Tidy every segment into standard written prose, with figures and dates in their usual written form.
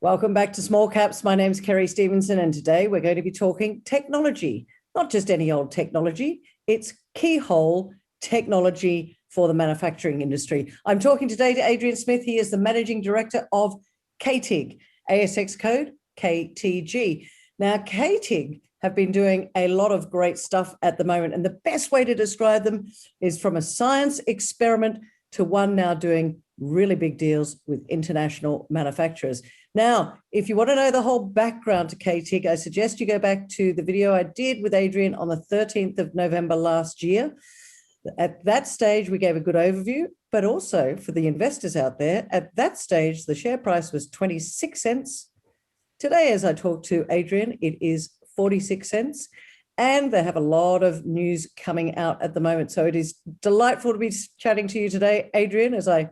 Welcome back to Small Caps. My name's Kerry Stevenson, and today we're going to be talking technology, not just any old technology. It's keyhole technology for the manufacturing industry. I'm talking today to Adrian Smith. He is the Managing Director of K-TIG, ASX code KTG. Now, K-TIG have been doing a lot of great stuff at the moment, and the best way to describe them is from a science experiment to one now doing really big deals with international manufacturers. Now, if you want to know the whole background to K-TIG, I suggest you go back to the video I did with Adrian on the 13th of November last year. At that stage, we gave a good overview, but also for the investors out there, at that stage, the share price was 26 cents. Today, as I talk to Adrian, it is 46 cents. And they have a lot of news coming out at the moment. So it is delightful to be chatting to you today, Adrian, as I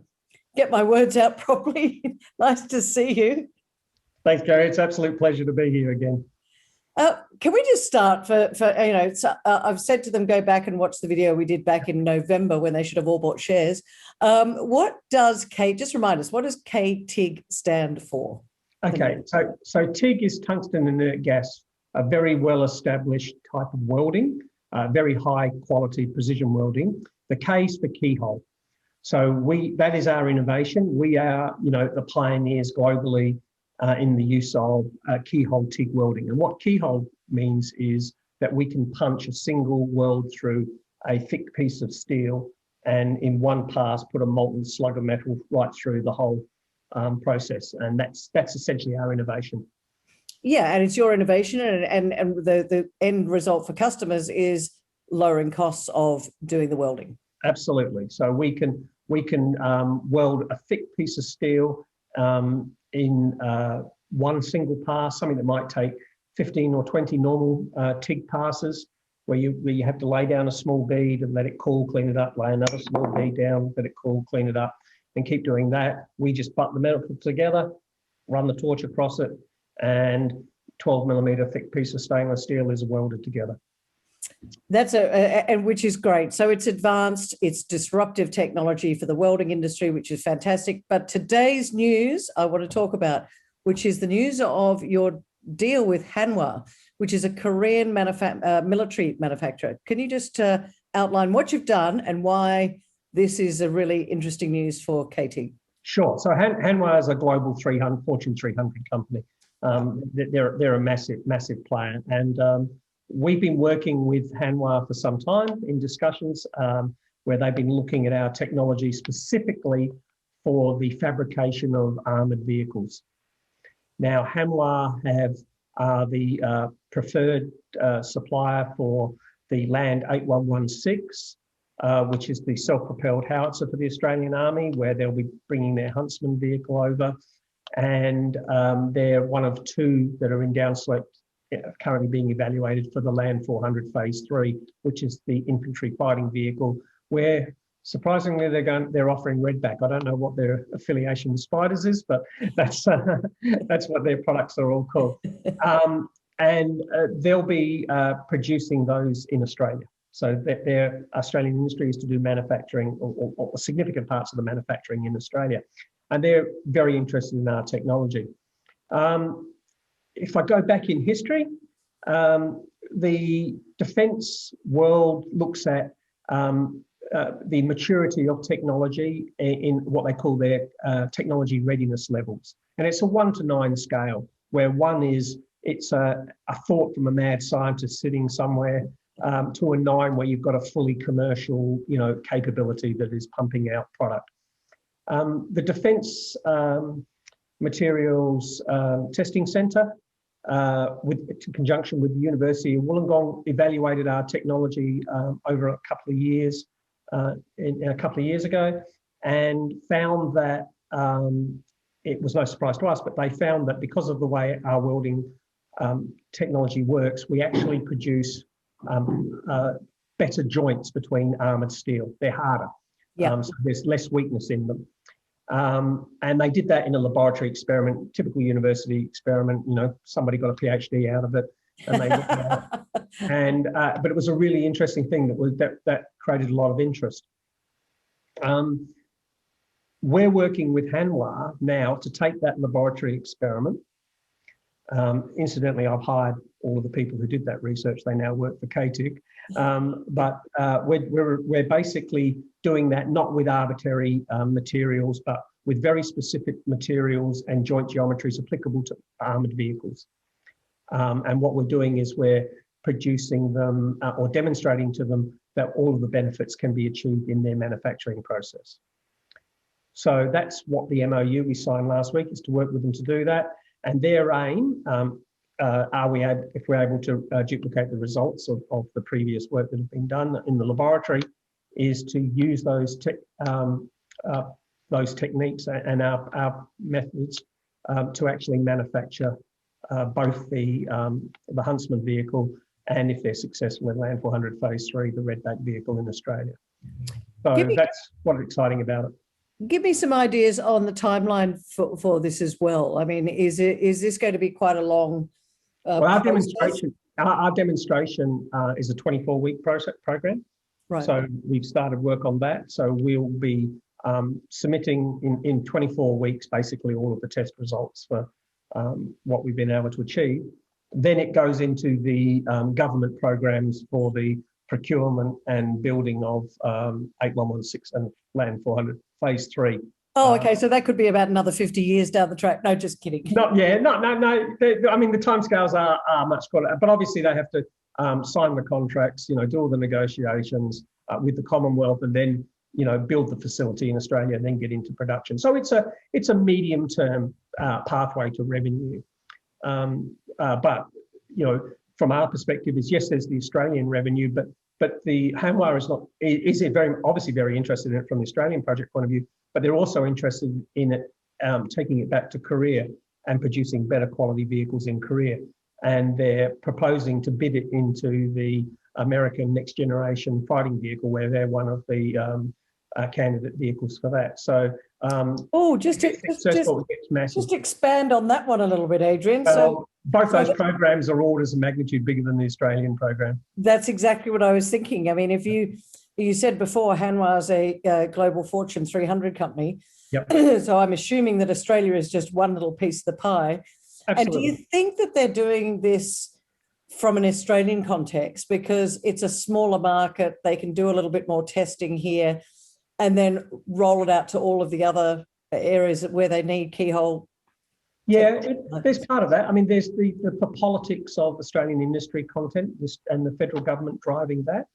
get my words out properly. Nice to see you. Thanks, Gary. It's an absolute pleasure to be here again. Can we just start I've said to them, go back and watch the video we did back in November when they should have all bought shares. What does just remind us, what does K-TIG stand for? Okay, so TIG is tungsten inert gas, a very well-established type of welding, very high quality precision welding. The K is for keyhole. So that is our innovation. We are, the pioneers globally in the use of keyhole TIG welding. And what keyhole means is that we can punch a single weld through a thick piece of steel and in one pass put a molten slug of metal right through the whole process. And that's essentially our innovation. Yeah, and it's your innovation, and the end result for customers is lowering costs of doing the welding. Absolutely. So we can weld a thick piece of steel in one single pass, something that might take 15 or 20 normal TIG passes, where you have to lay down a small bead and let it cool, clean it up, lay another small bead down, let it cool, clean it up, and keep doing that. We just butt the metal together, run the torch across it, and 12 millimeter thick piece of stainless steel is welded together. That's and which is great. So it's advanced, it's disruptive technology for the welding industry, which is fantastic. But today's news I want to talk about, which is the news of your deal with Hanwha, which is a Korean military manufacturer. Can you just outline what you've done and why this is a really interesting news for K-TIG? Sure. So Hanwha is a global Fortune 300 company. They're a massive player, and we've been working with Hanwha for some time in discussions where they've been looking at our technology specifically for the fabrication of armored vehicles. Now, Hanwha are the preferred supplier for the Land 8116, which is the self-propelled howitzer for the Australian Army, where they'll be bringing their Huntsman vehicle over. And they're one of two that are in down select, currently being evaluated for the Land 400 Phase 3, which is the infantry fighting vehicle, where surprisingly they're offering Redback. I don't know what their affiliation with Spiders is, but that's what their products are all called. And they'll be producing those in Australia. So their Australian industry is to do manufacturing or significant parts of the manufacturing in Australia. And they're very interested in our technology. If I go back in history, the defence world looks at the maturity of technology in what they call their technology readiness levels. And it's a 1 to 9 scale, where 1 is it's a thought from a mad scientist sitting somewhere, to a 9 where you've got a fully commercial capability that is pumping out product. The Defence Materials Testing Centre, in conjunction with the University of Wollongong, evaluated our technology over a couple of years ago, and found that it was no surprise to us, but they found that because of the way our welding technology works, we actually produce better joints between armoured steel. They're harder. So there's less weakness in them. And they did that in a laboratory experiment, typical university experiment. Somebody got a PhD out of it, and they but it was a really interesting thing that created a lot of interest. we're working with Hanwha now to take that laboratory experiment. Incidentally, I've hired all of the people who did that research. They now work for K-TIG. But we're basically doing that not with arbitrary materials, but with very specific materials and joint geometries applicable to armoured vehicles. And what we're doing is we're producing them or demonstrating to them that all of the benefits can be achieved in their manufacturing process. So that's what the MOU we signed last week is, to work with them to do that. And their aim, if we're able to duplicate the results of the previous work that have been done in the laboratory, is to use those techniques and our methods to actually manufacture both the Huntsman vehicle and, if they're successful in Land 400 Phase 3, the Redback vehicle in Australia. So that's what's exciting about it. Give me some ideas on the timeline for this as well. I mean, is this going to be quite a long well, our demonstration is a 24-week program. Right. So we've started work on that. So we'll be submitting in 24 weeks, basically all of the test results for what we've been able to achieve. Then it goes into the government programs for the procurement and building of 8116 and Land 400 Phase 3. Oh, okay. So that could be about another 50 years down the track. No, just kidding. No. I mean, the timescales are much better, but obviously they have to sign the contracts, do all the negotiations with the Commonwealth, and then build the facility in Australia and then get into production. So it's a medium-term pathway to revenue. But from our perspective, is yes, there's the Australian revenue, but the Hanwha is obviously very interested in it from the Australian project point of view, but they're also interested in it taking it back to Korea and producing better quality vehicles in Korea. And they're proposing to bid it into the American next generation fighting vehicle, where they're one of the candidate vehicles for that. So just expand on that one a little bit, Adrian. So both those programs are orders of magnitude bigger than the Australian program. That's exactly what I was thinking. I mean, if you said before, Hanwha is a global Fortune 300 company. Yep. So I'm assuming that Australia is just one little piece of the pie. Absolutely. And do you think that they're doing this from an Australian context because it's a smaller market, they can do a little bit more testing here and then roll it out to all of the other areas where they need keyhole? Yeah, there's part of that. I mean, there's the politics of Australian industry content and the federal government driving that.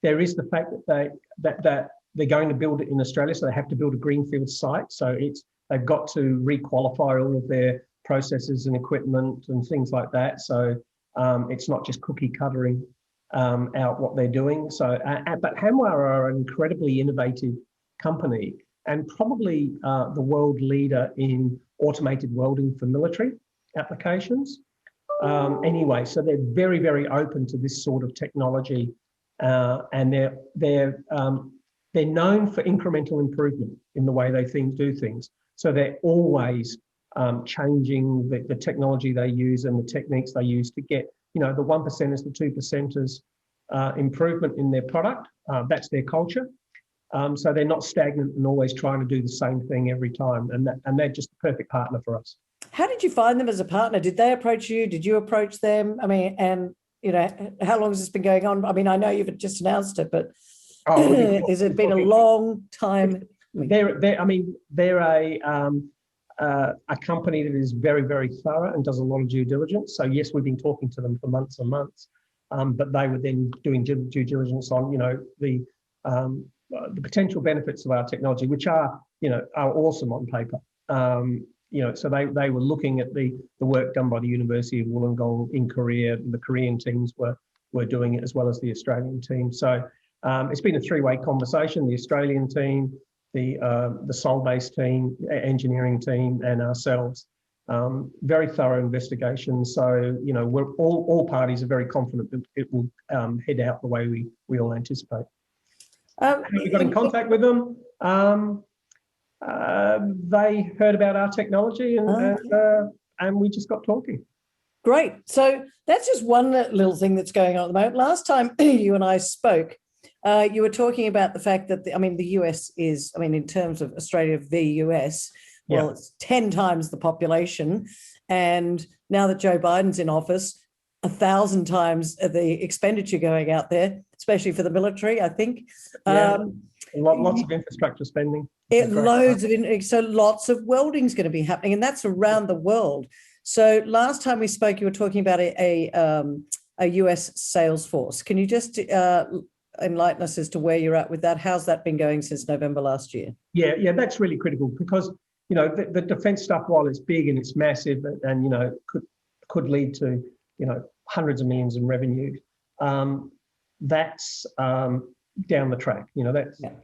There is the fact that they're going to build it in Australia, so they have to build a greenfield site. So they've got to re-qualify all of their processes and equipment and things like that. So it's not just cookie cuttering out what they're doing. So, but Hanwha are an incredibly innovative company and probably the world leader in automated welding for military applications. Anyway, so they're very, very open to this sort of technology, and they're known for incremental improvement in the way they do things. So they're always changing the technology they use and the techniques they use to get, the 1%ers, the 2%ers improvement in their product. That's their culture. So they're not stagnant and always trying to do the same thing every time. And they're just the perfect partner for us. How did you find them as a partner? Did they approach you? Did you approach them? I mean, and how long has this been going on? I mean, I know you've just announced it, but has it been a long time? They're a company that is very, very thorough and does a lot of due diligence. So yes, we've been talking to them for months and months, but they were then doing due diligence on, the potential benefits of our technology, which are awesome on paper. So they were looking at the work done by the University of Wollongong in Korea. The Korean teams were doing it as well as the Australian team. So it's been a three-way conversation: the Australian team, the Seoul-based team, engineering team, and ourselves. Very thorough investigation. So we're all parties are very confident that it will head out the way we all anticipate. We got in contact with them. They heard about our technology and we just got talking. Great. So that's just one little thing that's going on at the moment. Last time you and I spoke, You were talking about the fact that, the US is, in terms of Australia v. US, well, Yeah. it's 10 times the population. And now that Joe Biden's in office, 1,000 times the expenditure going out there, especially for the military, I think. Yeah. Lots of infrastructure spending. So lots of welding is going to be happening, and that's around the world. So last time we spoke, you were talking about a US sales force. Can you just enlighten us as to where you're at with that? How's that been going since November last year? Yeah, that's really critical because the defence stuff, while it's big and it's massive, and could lead to hundreds of millions in revenue, that's down the track.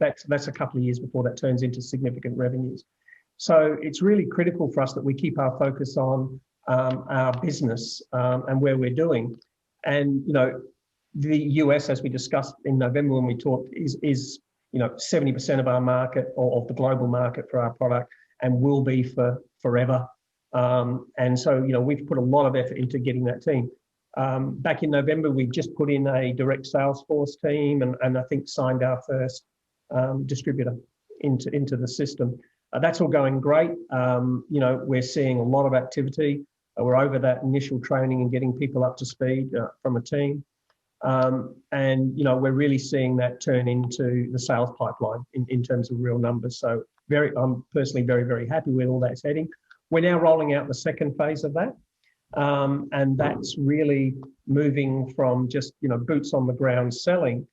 That's a couple of years before that turns into significant revenues. So it's really critical for us that we keep our focus on our business and where we're doing. And the US, as we discussed in November when we talked, is 70% of our market, or of the global market for our product, and will be for forever. And so we've put a lot of effort into getting that team. Back in November, we just put in a direct sales force team, and I think signed our first distributor into the system. That's all going great. We're seeing a lot of activity. We're over that initial training and getting people up to speed from a team. And we're really seeing that turn into the sales pipeline in terms of real numbers. So I'm personally very, very happy with all that's heading. We're now rolling out the second phase of that. And that's really moving from just, boots on the ground selling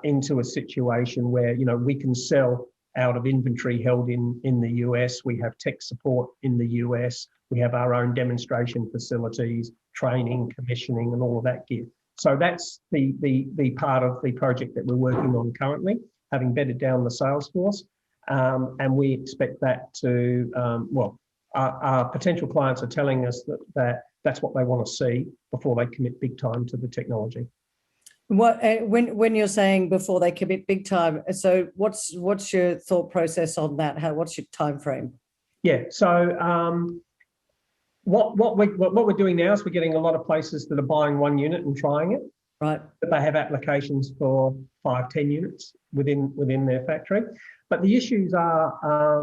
into a situation where, we can sell out of inventory held in the US. We have tech support in the US. We have our own demonstration facilities, training, commissioning, and all of that gear. So that's the part of the project that we're working on currently, having bedded down the sales force. And we expect that to, our potential clients are telling us that's what they want to see before they commit big time to the technology. When you're saying before they commit big time, so what's your thought process on that? What's your time frame? Yeah, so what we're doing now is we're getting a lot of places that are buying one unit and trying it. Right. But they have applications for 5-10 units within their factory. But the issues are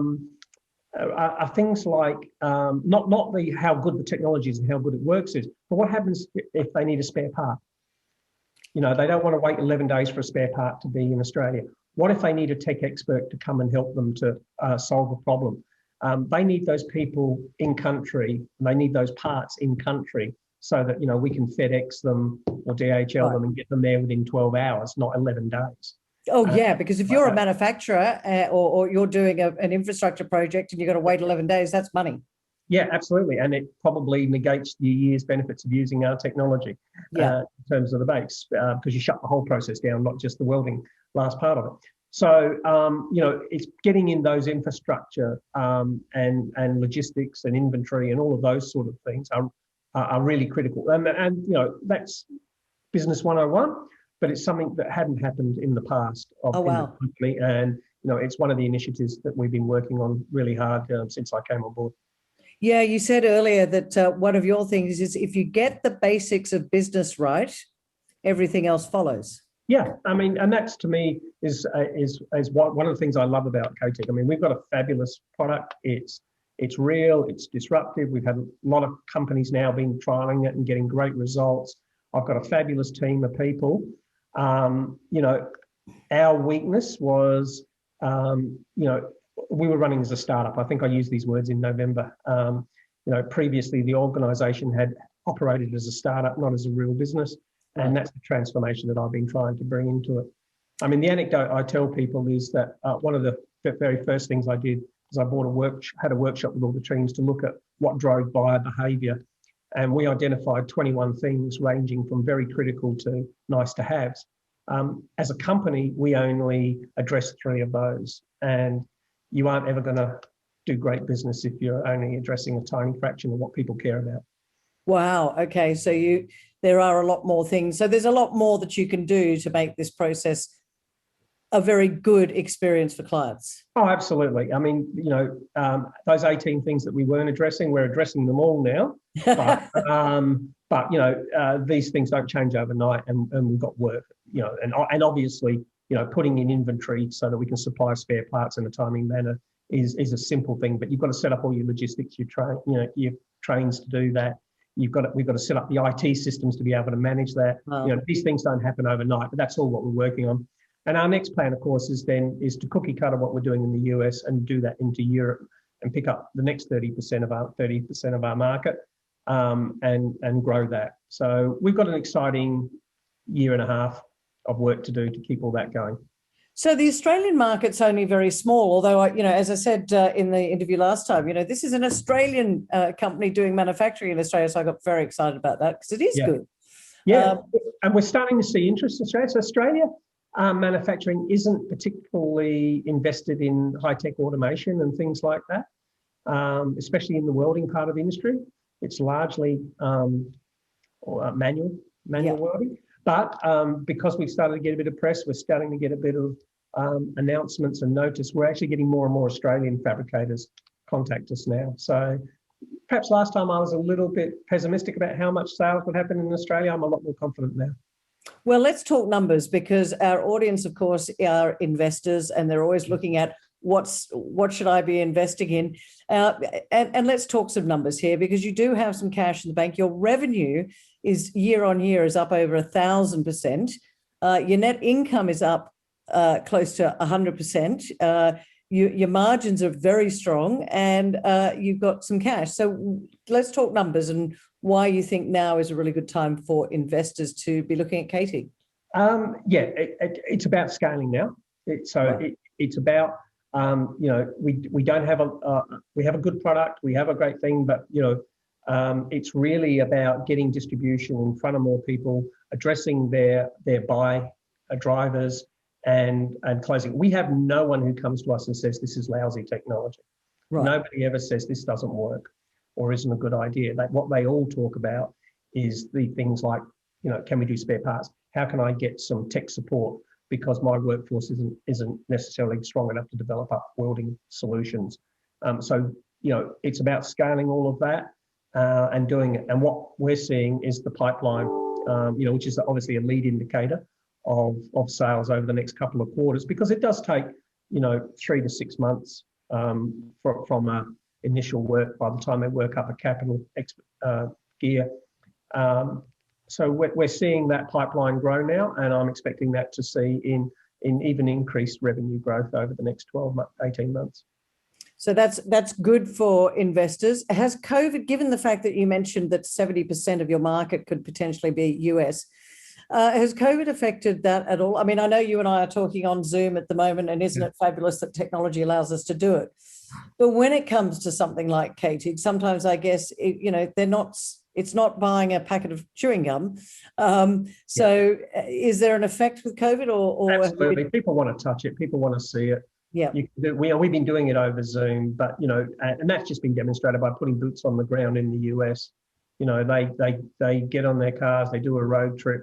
things like not how good the technology is and how good it works is, but what happens if they need a spare part? They don't want to wait 11 days for a spare part to be in Australia. What if they need a tech expert to come and help them to solve a problem? They need those people in country. They need those parts in country so that we can FedEx them or DHL them and get them there within 12 hours, not 11 days. Oh, yeah, because if you're a manufacturer or you're doing an infrastructure project and you've got to wait 11 days, that's money. Yeah, absolutely. And it probably negates the year's benefits of using our technology in terms of the base, because you shut the whole process down, not just the welding last part of it. So, it's getting in those infrastructure and logistics and inventory and all of those sort of things are really critical. And that's business 101, but it's something that hadn't happened in the past in the company. And, it's one of the initiatives that we've been working on really hard since I came on board. Yeah, you said earlier that one of your things is if you get the basics of business right, everything else follows. Yeah, and that's to me is one of the things I love about K-TIG. We've got a fabulous product. It's real. It's disruptive. We've had a lot of companies now been trialing it and getting great results. I've got a fabulous team of people. Our weakness was, we were running as a startup. I think I used these words in November. Previously the organisation had operated as a startup, not as a real business. And that's the transformation that I've been trying to bring into it. The anecdote I tell people is that one of the very first things I did is I had a workshop with all the teams to look at what drove buyer behaviour. And we identified 21 things ranging from very critical to nice to haves. As a company, we only address 3 of those. And you aren't ever going to do great business if you're only addressing a tiny fraction of what people care about. Wow. Okay. So there are a lot more things. So there's a lot more that you can do to make this process a very good experience for clients. Oh, absolutely. Those 18 things that we weren't addressing, we're addressing them all now. But these things don't change overnight, and we've got work, and obviously, putting in inventory so that we can supply spare parts in a timely manner is a simple thing. But you've got to set up all your logistics, your trains to do that. We've got to set up the IT systems to be able to manage that. Wow. These things don't happen overnight, but that's all what we're working on. And our next plan, of course, is to cookie cutter what we're doing in the US and do that into Europe and pick up the next 30% of our market, and grow that. So we've got an exciting year and a half of work to do to keep all that going. So the Australian market's only very small, although, as I said in the interview last time, this is an Australian company doing manufacturing in Australia. So I got very excited about that because it is good. Yeah, and we're starting to see interest in Australia. So Australia manufacturing isn't particularly invested in high-tech automation and things like that, especially in the welding part of the industry. It's largely manual welding. But because we've started to get a bit of press, we're starting to get a bit of announcements and notice. We're actually getting more and more Australian fabricators contact us now. So perhaps last time I was a little bit pessimistic about how much sales would happen in Australia. I'm a lot more confident now. Well, let's talk numbers, because our audience, of course, are investors, and they're always looking at what should I be investing in? And let's talk some numbers here, because you do have some cash in the bank. Your revenue is year on year is up over 1,000%. Your net income is up close to 100%. Your margins are very strong, and you've got some cash. So let's talk numbers and why you think now is a really good time for investors to be looking at K-TIG. It's about scaling now. It's about we don't have we have a good product, we have a great thing, but it's really about getting distribution in front of more people, addressing their buy drivers, and closing. We have no one who comes to us and says this is lousy technology. Right. Nobody ever says this doesn't work or isn't a good idea. What they all talk about is the things like, can we do spare parts? How can I get some tech support, because my workforce isn't necessarily strong enough to develop up welding solutions. So it's about scaling all of that and doing it. And what we're seeing is the pipeline, which is obviously a lead indicator of sales over the next couple of quarters, because it does take 3 to 6 months from initial work by the time they work up a capital gear. So we're seeing that pipeline grow now, and I'm expecting that to see in even increased revenue growth over the next 18 months. So that's good for investors. Has COVID, given the fact that you mentioned that 70% of your market could potentially be US, has COVID affected that at all? I mean, I know you and I are talking on Zoom at the moment, and isn't it fabulous that technology allows us to do it? But when it comes to something like K-TIG, sometimes I guess, it's not buying a packet of chewing gum. So is there an effect with COVID? Or Absolutely. People want to touch it. People want to see it. Yeah. We've been doing it over Zoom, but, and that's just been demonstrated by putting boots on the ground in the US. They get on their cars, they do a road trip,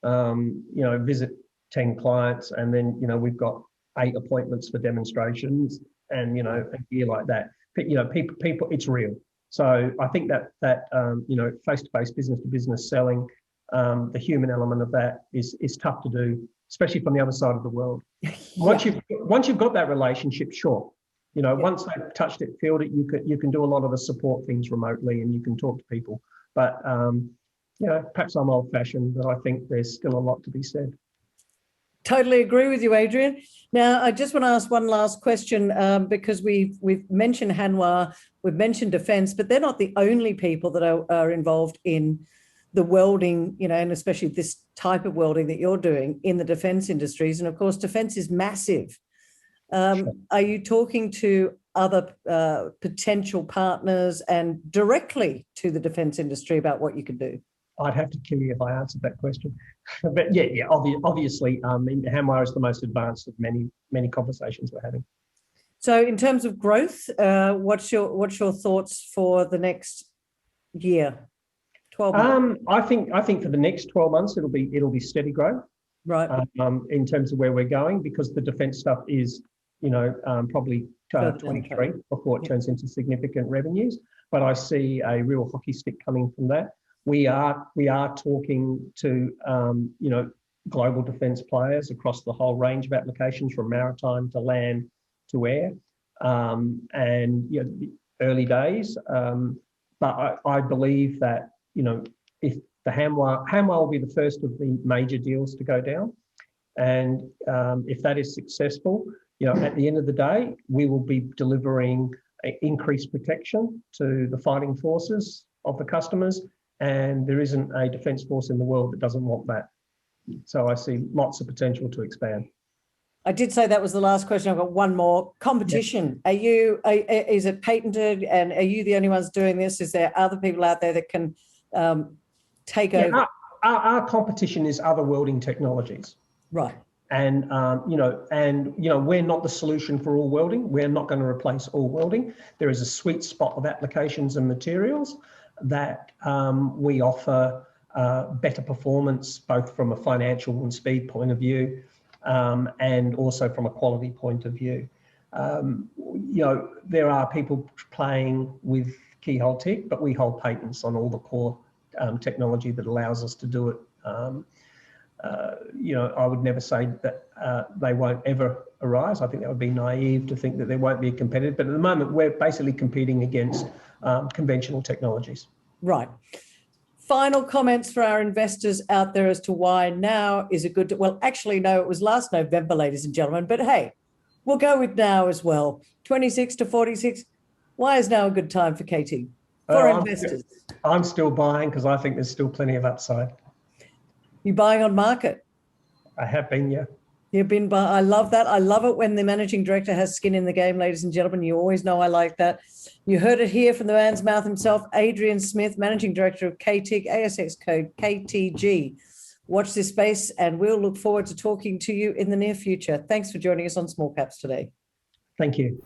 visit 10 clients, and then, we've got 8 appointments for demonstrations, and, a year like that. People, it's real. So I think that face-to-face, business-to-business selling, the human element of that is tough to do, especially from the other side of the world. Once you've got that relationship, sure. Once they've touched it, filled it, you can do a lot of the support things remotely, and you can talk to people. But perhaps I'm old-fashioned, but I think there's still a lot to be said. Totally agree with you, Adrian. Now, I just want to ask one last question, because we've mentioned Hanwha, we've mentioned defence, but they're not the only people that are involved in the welding, and especially this type of welding that you're doing in the defence industries. And of course, defence is massive. Sure. Are you talking to other potential partners and directly to the defence industry about what you could do? I'd have to kill you if I answered that question. But obviously, Hanwha is the most advanced of many conversations we're having. So in terms of growth, what's your thoughts for the next year, 12 months? I think for the next 12 months, it'll be steady growth. Right. In terms of where we're going, because the defence stuff is, probably 23 before it turns into significant revenues. but I see a real hockey stick coming from that. We are talking to global defence players across the whole range of applications, from maritime to land to air, and early days. But I believe that if the Hanwha will be the first of the major deals to go down, and if that is successful, at the end of the day, we will be delivering increased protection to the fighting forces of the customers, and there isn't a defence force in the world that doesn't want that. So I see lots of potential to expand. I did say that was the last question. I've got one more. Competition. Yes. Is it patented, and are you the only ones doing this? Is there other people out there that can take over? Our competition is other welding technologies. Right. And we're not the solution for all welding. We're not going to replace all welding. There is a sweet spot of applications and materials that we offer better performance, both from a financial and speed point of view, and also from a quality point of view. There are people playing with keyhole TIG, but we hold patents on all the core technology that allows us to do it. I would never say that they won't ever arise. I think that would be naive to think that there won't be a competitor. But at the moment, we're basically competing against conventional technologies. Right. Final comments for our investors out there as to why now is a good... Well, actually, no, it was last November, ladies and gentlemen. But hey, we'll go with now as well. 26 to 46. Why is now a good time for K-TIG? For investors. I'm still buying because I think there's still plenty of upside. You buying on market? I have been, yeah. You've been buying. I love that. I love it when the managing director has skin in the game, ladies and gentlemen. You always know I like that. You heard it here from the man's mouth himself, Adrian Smith, managing director of K-TIG, ASX code KTG. Watch this space, and we'll look forward to talking to you in the near future. Thanks for joining us on Small Caps today. Thank you.